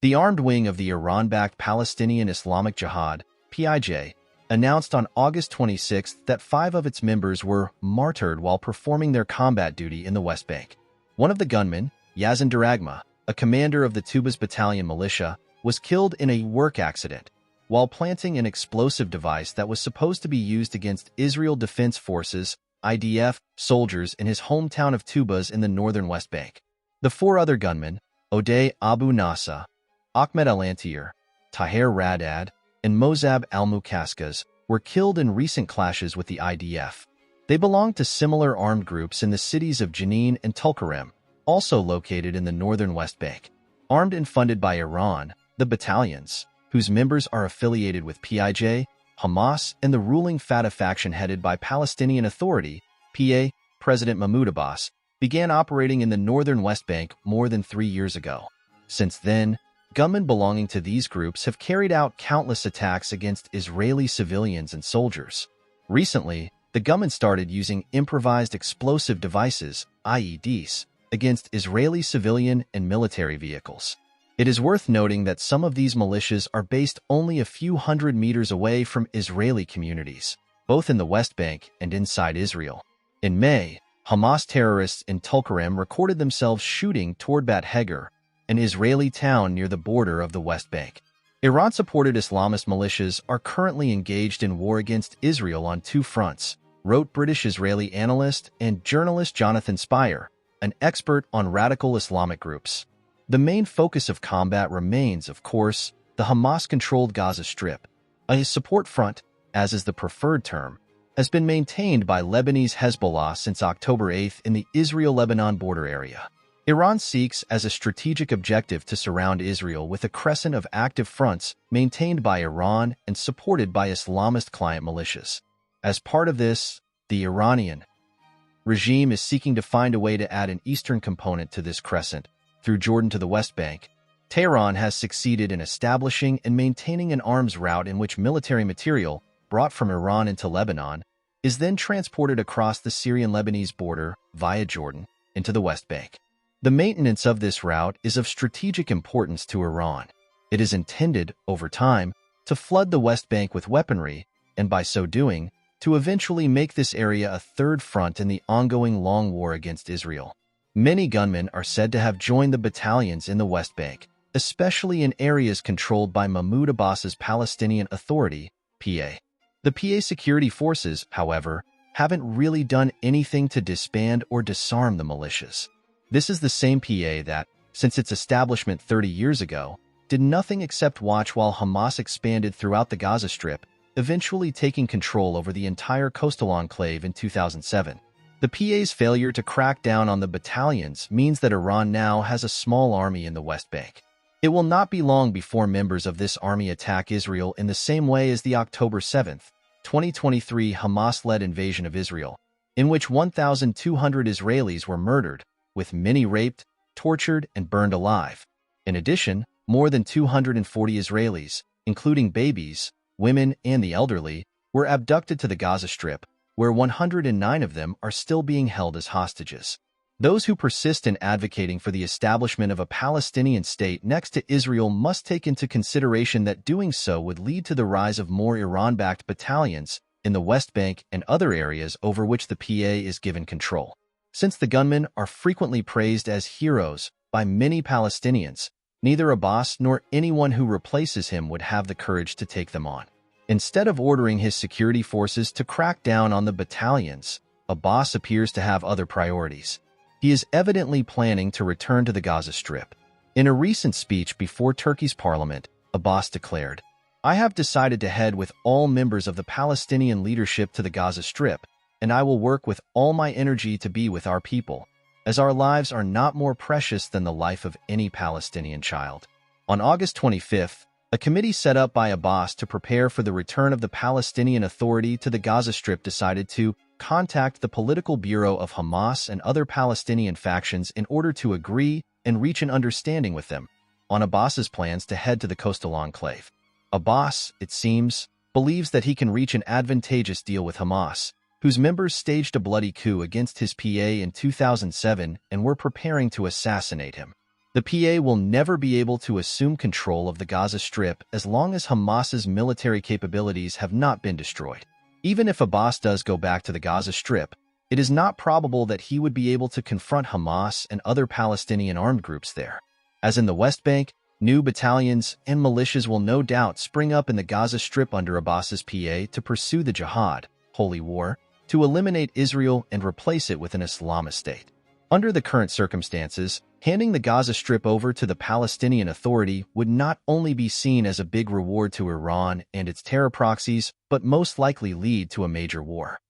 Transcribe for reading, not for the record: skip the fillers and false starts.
The armed wing of the Iran-backed Palestinian Islamic Jihad, PIJ, announced on August 26 that 5 of its members were martyred while performing their combat duty in the West Bank. One of the gunmen, Yazan Daragma, a commander of the Toameh battalion militia, was killed in a work accident while planting an explosive device that was supposed to be used against Israel Defense Forces, IDF, soldiers in his hometown of Toameh in the northern West Bank. The 4 other gunmen, Odeh Abu Nasa, Ahmed Al-Antir, Taher Radad, and Mozab Al-Mukaskaz, were killed in recent clashes with the IDF. They belonged to similar armed groups in the cities of Jenin and Tulkarem, also located in the northern West Bank. Armed and funded by Iran, the battalions, whose members are affiliated with PIJ, Hamas, and the ruling Fatah faction headed by Palestinian Authority, PA, President Mahmoud Abbas, began operating in the northern West Bank more than 3 years ago. Since then, gunmen belonging to these groups have carried out countless attacks against Israeli civilians and soldiers. Recently, the gunmen started using improvised explosive devices, IEDs, against Israeli civilian and military vehicles. It is worth noting that some of these militias are based only a few hundred meters away from Israeli communities, both in the West Bank and inside Israel. In May, Hamas terrorists in Tulkarem recorded themselves shooting toward Bat Heger, an Israeli town near the border of the West Bank. Iran-supported Islamist militias are currently engaged in war against Israel on 2 fronts, wrote British-Israeli analyst and journalist Jonathan Spire, an expert on radical Islamic groups. The main focus of combat remains, of course, the Hamas-controlled Gaza Strip. A support front, as is the preferred term, has been maintained by Lebanese Hezbollah since October 8 in the Israel-Lebanon border area. Iran seeks as a strategic objective to surround Israel with a crescent of active fronts maintained by Iran and supported by Islamist client militias. As part of this, the Iranian regime is seeking to find a way to add an eastern component to this crescent. Through Jordan to the West Bank, Tehran has succeeded in establishing and maintaining an arms route in which military material, brought from Iran into Lebanon, is then transported across the Syrian-Lebanese border via Jordan into the West Bank. The maintenance of this route is of strategic importance to Iran. It is intended, over time, to flood the West Bank with weaponry, and by so doing, to eventually make this area a third front in the ongoing long war against Israel. Many gunmen are said to have joined the battalions in the West Bank, especially in areas controlled by Mahmoud Abbas's Palestinian Authority, PA. The PA security forces, however, haven't really done anything to disband or disarm the militias. This is the same PA that, since its establishment 30 years ago, did nothing except watch while Hamas expanded throughout the Gaza Strip, eventually taking control over the entire coastal enclave in 2007. The PA's failure to crack down on the battalions means that Iran now has a small army in the West Bank. It will not be long before members of this army attack Israel in the same way as the October 7, 2023 Hamas-led invasion of Israel, in which 1,200 Israelis were murdered, with many raped, tortured, and burned alive. In addition, more than 240 Israelis, including babies, women, and the elderly, were abducted to the Gaza Strip, where 109 of them are still being held as hostages. Those who persist in advocating for the establishment of a Palestinian state next to Israel must take into consideration that doing so would lead to the rise of more Iran-backed battalions in the West Bank and other areas over which the PA is given control. Since the gunmen are frequently praised as heroes by many Palestinians, neither Abbas nor anyone who replaces him would have the courage to take them on. Instead of ordering his security forces to crack down on the battalions, Abbas appears to have other priorities. He is evidently planning to return to the Gaza Strip. In a recent speech before Turkey's parliament, Abbas declared, "I have decided to head with all members of the Palestinian leadership to the Gaza Strip, and I will work with all my energy to be with our people, as our lives are not more precious than the life of any Palestinian child." On August 25th, a committee set up by Abbas to prepare for the return of the Palestinian Authority to the Gaza Strip decided to contact the political bureau of Hamas and other Palestinian factions in order to agree and reach an understanding with them on Abbas's plans to head to the coastal enclave. Abbas, it seems, believes that he can reach an advantageous deal with Hamas, whose members staged a bloody coup against his PA in 2007 and were preparing to assassinate him. The PA will never be able to assume control of the Gaza Strip as long as Hamas's military capabilities have not been destroyed. Even if Abbas does go back to the Gaza Strip, it is not probable that he would be able to confront Hamas and other Palestinian armed groups there. As in the West Bank, new battalions and militias will no doubt spring up in the Gaza Strip under Abbas's PA to pursue the jihad, holy war, to eliminate Israel and replace it with an Islamist state. Under the current circumstances, handing the Gaza Strip over to the Palestinian Authority would not only be seen as a big reward to Iran and its terror proxies, but most likely lead to a major war.